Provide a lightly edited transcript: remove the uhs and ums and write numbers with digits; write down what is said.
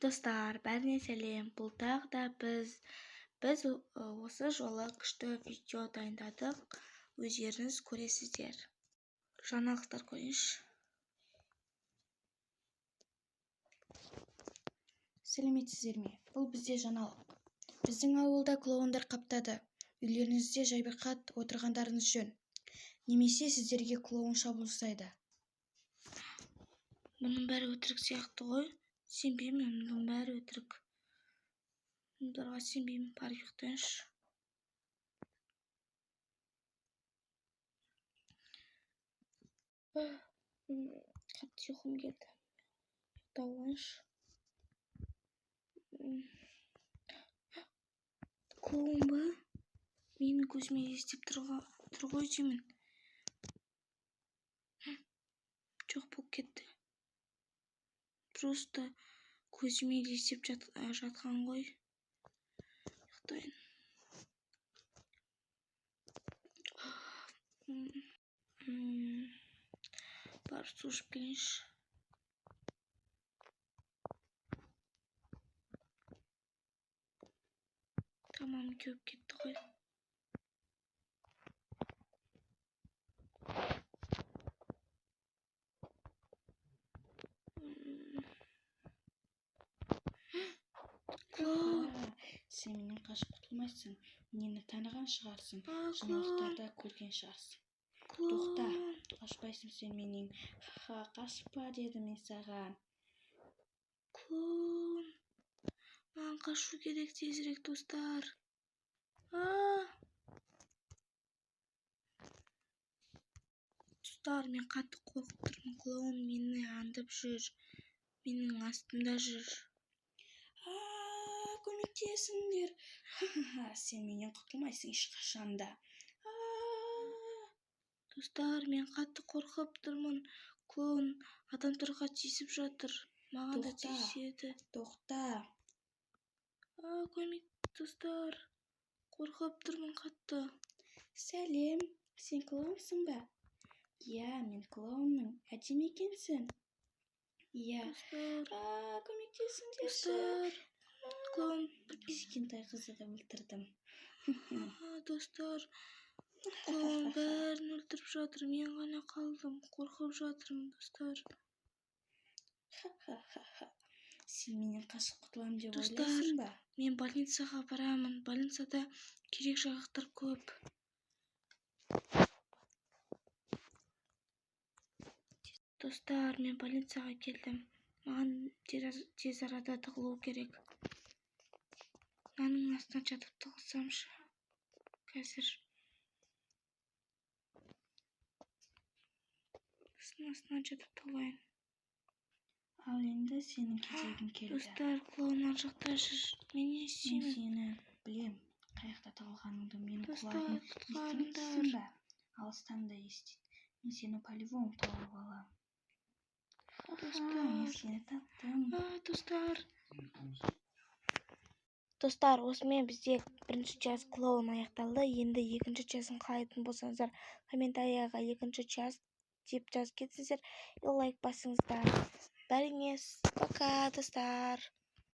Достар, бәріне сәлем. Бұл тағы да біз осы жолы күшті видео дайындадық. Өздеріңіз көресіздер. Жаңалықтар көрейінші. Сәлеметсіздер ме? Бұл бізде жаңалық. Біздің ауылда клоундар қаптады. Үйлеріңізде жайбарақат отырғандарыңыз жөн. Немесе сіздерге клоун шабуыл жасайды. Мұның бәрі өтірік сияқты ғой. Сенбеймін, мұның бәрі өтірік. Мұндарға сенбеймін, барып ұйықтайыншы. Қатты ұйқым келді. Ұйықтап алайыншы. Клоун ба? Менің көзіме елестеп тұр ғой деймін. Жоқ болып кетті. Просто көзіме елестеп жатқан ғой. Ұйықтайын. Барып су ішіп келейінші. Тамам кеуіп кетті ғой. Сен менен қашып құтылмайсың. Мені таныған шығарсың. Жаңалықтарда көрген шығарсың. Тоқта, қашпайсың сен менен. Қашпа дедім мен саған. Клоун. Маған қашу керек тезірек, достар. Достар, мен қатты қорқып тұрмын. Клоун мені аңдып жүр. Менің астымда жүр. Көмектесіңдер. Сен менен құтылмайсың ешқашанда. Достар, мен қатты қорқып тұрмын. Клоун адамдарға тиісіп жатыр. Маған да тиіседі. Тоқта. Көмек, достар. Қорқып тұрмын қатты. Сәлем, сен клоунсың ба? Иә, мен клоунмын. Әдемі екенсің. Иә. Көмектесіңдерші. Достар. Клоун. Кішкентай қызды да өлтірдім. Достар. Клоун бәрін өлтіріп жатыр. Мен ғана қалдым. Қорқып жатырмын, достар. Сен менен қашып құтылам деп ойлайсың ба? Мен больницаға барамын. Больницада керек жарақтар көп. Достар, мен больницаға келдім. Маған тез арада тығылу керек. Мынаның астына жатып тығылсамшы. Қазір. Астына жатып тығылайын. Ал енді сенің кезегің келді. Достар, клоун ар жақта жүр. Мен не істеймін? Мен сені білем. Қаяқта тығылғаныңды менің құлағым еститінсің ба? Алыстан да естиді. Мен сені по-любому тауып алам. Мен сені таптым. Достар, осымен бізде бірінші час клоун аяқталды. Енді екінші часын қалайтын болсаңыздар, комментарияға екінші час деп жазып кетсіздер. Лайк басыңыздар. Бәріңіз пока, достар.